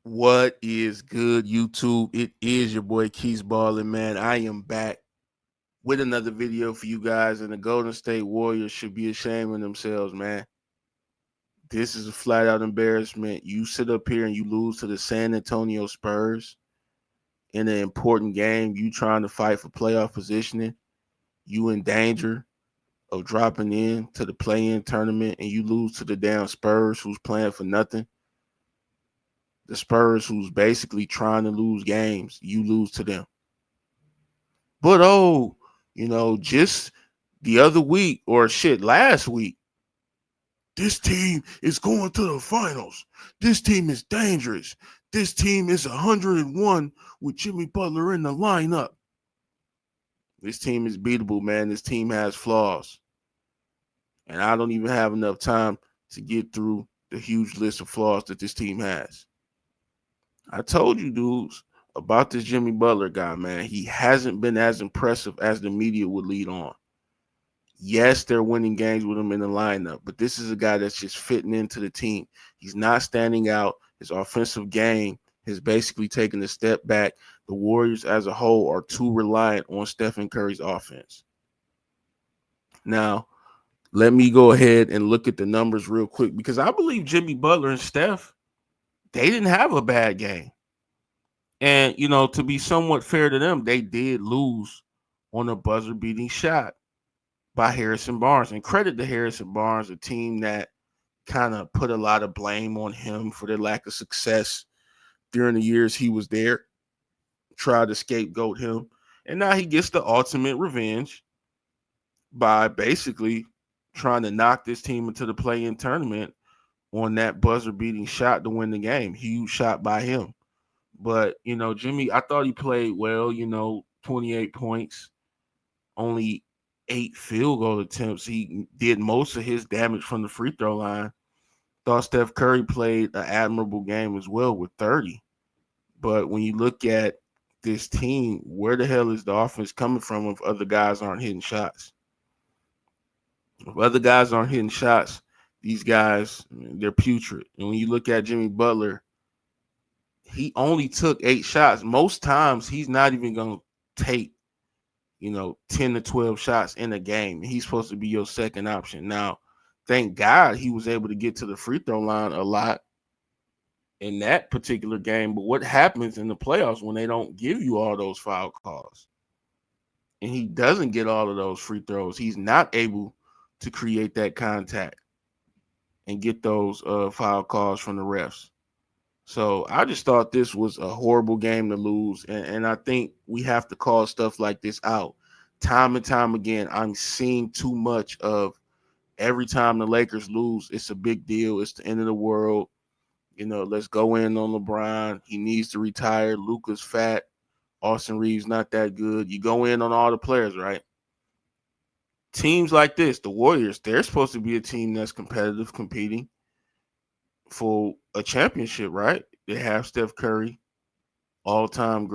What is good, YouTube? It is your boy Keys Ballin', man. I am back with another video for you guys, and the Golden State Warriors should be ashamed of themselves, man. This is a flat out embarrassment. You sit up here and you lose to the San Antonio Spurs in an important game. You trying to fight for playoff positioning. You in danger of dropping in to the play-in tournament, and you lose to the damn Spurs, who's playing for nothing. The Spurs, who's basically trying to lose games, you lose to them. But just the other week or shit, last week, this team is going to the finals. This team is dangerous. This team is 101 with Jimmy Butler in the lineup. This team is beatable, man. This team has flaws. And I don't even have enough time to get through the huge list of flaws that this team has. I told you, dudes, about this Jimmy Butler guy, man. He hasn't been as impressive as the media would lead on. Yes, they're winning games with him in the lineup, but this is a guy that's just fitting into the team. He's not standing out. His offensive game has basically taken a step back. The Warriors as a whole are too reliant on Stephen Curry's offense. Now, let me go ahead and look at the numbers real quick because I believe Jimmy Butler and Steph, they didn't have a bad game. And, to be somewhat fair to them, they did lose on a buzzer beating shot by Harrison Barnes. And credit to Harrison Barnes, a team that kind of put a lot of blame on him for their lack of success during the years he was there, tried to scapegoat him. And now he gets the ultimate revenge by basically trying to knock this team into the play-in tournament on that buzzer beating shot to win the game. Huge shot by him. But, Jimmy, I thought he played well, 28 points, only 8 field goal attempts. He did most of his damage from the free throw line. Thought Steph Curry played an admirable game as well with 30. But when you look at this team, where the hell is the offense coming from if other guys aren't hitting shots? If other guys aren't hitting shots, these guys, they're putrid. And when you look at Jimmy Butler, he only took 8 shots. Most times he's not even going to take 10 to 12 shots in a game. He's supposed to be your second option. Now, thank God he was able to get to the free throw line a lot in that particular game. But what happens in the playoffs when they don't give you all those foul calls? And he doesn't get all of those free throws. He's not able to create that contact and get those foul calls from the refs. So I just thought this was a horrible game to lose. And I think we have to call stuff like this out. Time and time again, I'm seeing too much of every time the Lakers lose, it's a big deal. It's the end of the world. Let's go in on LeBron. He needs to retire. Luka's fat. Austin Reeves not that good. You go in on all the players, right? Teams like this, the Warriors, they're supposed to be a team that's competitive, competing for a championship, right? They have Steph Curry, all-time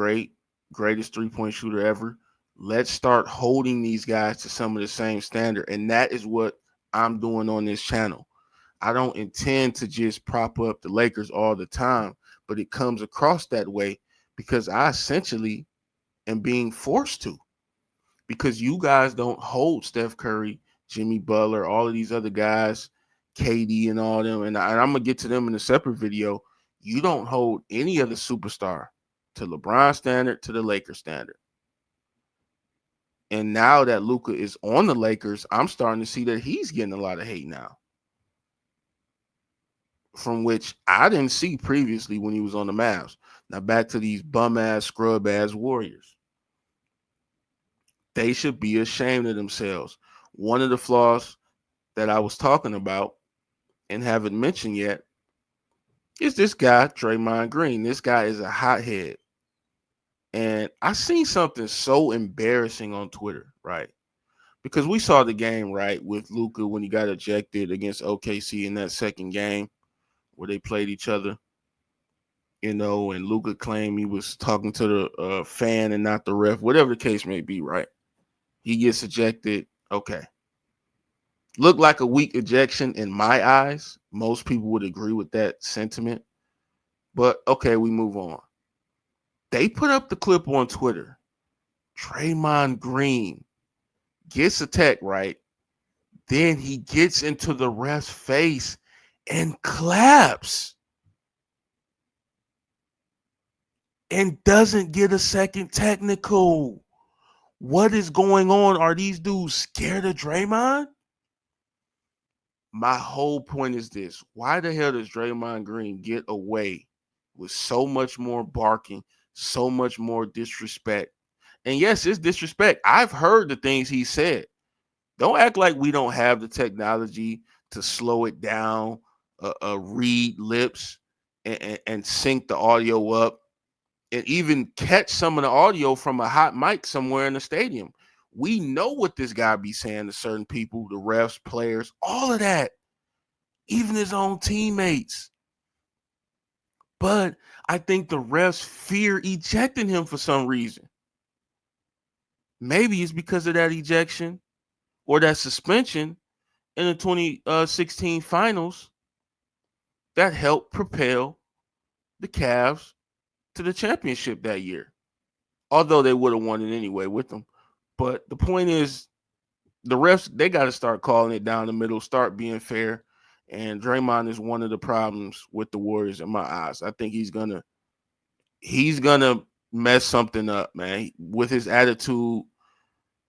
greatest three-point shooter ever. Let's start holding these guys to some of the same standard. And that is what I'm doing on this channel. I don't intend to just prop up the Lakers all the time, but it comes across that way because I essentially am being forced to. Because you guys don't hold Steph Curry, Jimmy Butler, all of these other guys, KD and all them, and I'm gonna get to them in a separate video. You don't hold any other superstar to LeBron standard, to the Lakers standard. And now that Luka is on the Lakers, I'm starting to see that he's getting a lot of hate now, from which I didn't see previously when he was on the Mavs. Now back to these bum ass, scrub ass Warriors. They should be ashamed of themselves. One of the flaws that I was talking about and haven't mentioned yet is this guy, Draymond Green. This guy is a hothead. And I seen something so embarrassing on Twitter, right? Because we saw the game, right, with Luka when he got ejected against OKC in that second game where they played each other, and Luka claimed he was talking to the fan and not the ref, whatever the case may be, right? He gets ejected. Okay. Looked like a weak ejection in my eyes. Most people would agree with that sentiment. But okay, we move on. They put up the clip on Twitter. Draymond Green gets attacked, right? Then he gets into the ref's face and claps and doesn't get a second technical. What is going on? Are these dudes scared of Draymond? My whole point is this. Why the hell does Draymond Green get away with so much more barking, so much more disrespect? And yes, it's disrespect. I've heard the things he said. Don't act like we don't have the technology to slow it down, read lips, and sync the audio up, and even catch some of the audio from a hot mic somewhere in the stadium. We know what this guy be saying to certain people, the refs, players, all of that, even his own teammates. But I think the refs fear ejecting him for some reason. Maybe it's because of that ejection or that suspension in the 2016 finals that helped propel the Cavs to the championship that year. Although they would have won it anyway with them. But the point is, the refs, they got to start calling it down the middle, start being fair. And Draymond is one of the problems with the Warriors in my eyes. I think he's gonna mess something up, man. With his attitude,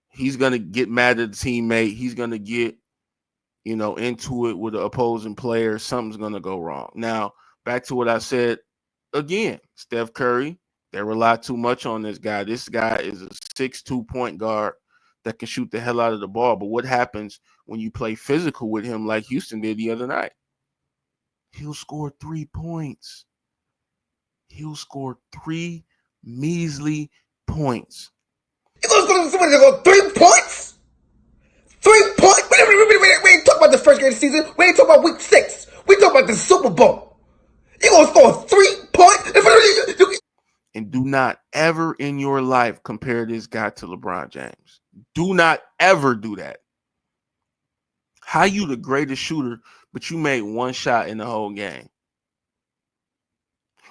he's gonna get mad at the teammate. He's gonna get, into it with the opposing player. Something's gonna go wrong. Now, back to what I said again, Steph Curry, they rely too much on this guy. This guy is a 6'2" point guard that can shoot the hell out of the ball. But what happens when you play physical with him like Houston did the other night? He'll score 3 points. He'll score 3 measly points. You gonna somebody to go 3 points? 3 points? We ain't talking about the first game of the season. We ain't talking about week 6. We talking about the Super Bowl. You gonna score 3 points? And do not ever in your life compare this guy to LeBron James. Do not ever do that. How you the greatest shooter, but you made one shot in the whole game?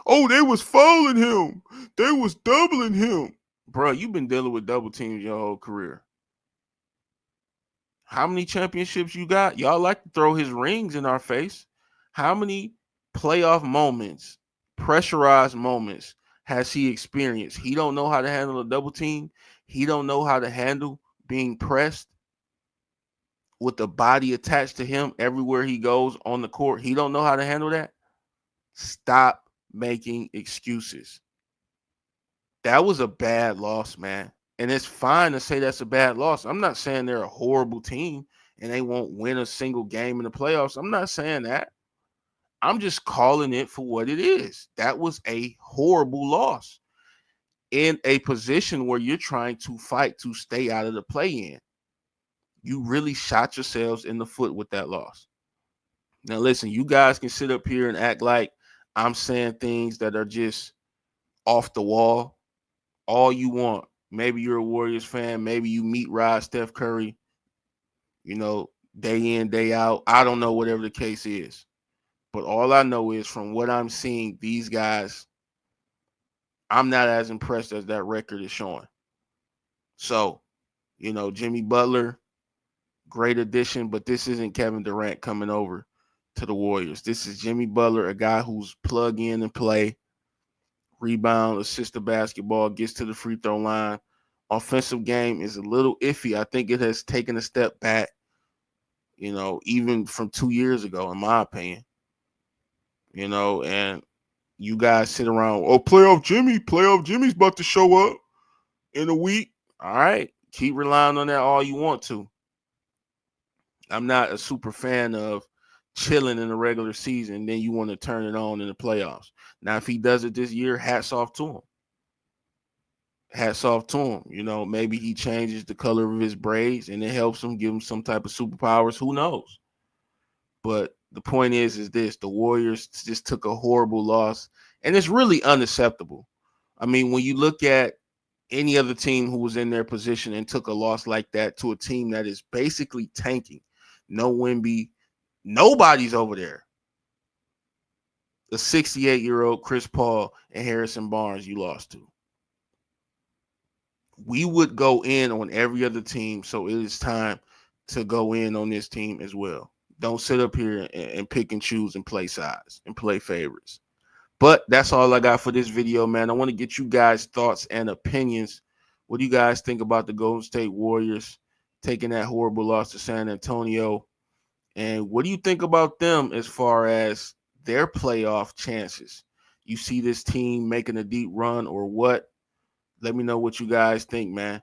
Oh, they was fouling him. They was doubling him. Bro, you've been dealing with double teams your whole career. How many championships you got? Y'all like to throw his rings in our face. How many playoff moments, pressurized moments has he experienced? He don't know how to handle a double team. He don't know how to handle being pressed with the body attached to him everywhere he goes on the court. He don't know how to handle that. Stop making excuses. That was a bad loss, man. And it's fine to say that's a bad loss. I'm not saying they're a horrible team and they won't win a single game in the playoffs. I'm not saying that. I'm just calling it for what it is. That was a horrible loss in a position where you're trying to fight to stay out of the play-in. You really shot yourselves in the foot with that loss. Now, listen, you guys can sit up here and act like I'm saying things that are just off the wall all you want. Maybe you're a Warriors fan. Maybe you meet Rod Steph Curry, day in, day out. I don't know, whatever the case is. But all I know is from what I'm seeing, these guys, I'm not as impressed as that record is showing. So, Jimmy Butler, great addition, but this isn't Kevin Durant coming over to the Warriors. This is Jimmy Butler, a guy who's plug in and play, rebound, assist the basketball, gets to the free throw line. Offensive game is a little iffy. I think it has taken a step back, even from 2 years ago, in my opinion. And you guys sit around, playoff Jimmy's about to show up in a week. All right, keep relying on that all you want to. I'm not a super fan of chilling in the regular season, then you want to turn it on in the playoffs. Now, if he does it this year, hats off to him. Hats off to him. Maybe he changes the color of his braids and it helps him, give him some type of superpowers. Who knows? But the point is this: the Warriors just took a horrible loss, and it's really unacceptable. I mean, when you look at any other team who was in their position and took a loss like that to a team that is basically tanking, no Wemby, nobody's over there. a 68-year-old Chris Paul and Harrison Barnes you lost to. We would go in on every other team, so it is time to go in on this team as well. Don't sit up here and pick and choose and play sides and play favorites. But that's all I got for this video, man. I want to get you guys' thoughts and opinions. What do you guys think about the Golden State Warriors taking that horrible loss to San Antonio? And what do you think about them as far as their playoff chances? You see this team making a deep run or what? Let me know what you guys think, man.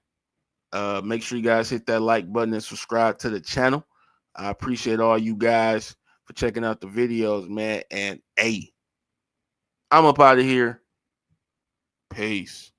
Make sure you guys hit that like button and subscribe to the channel. I appreciate all you guys for checking out the videos, man. And hey, I'm up out of here. Peace.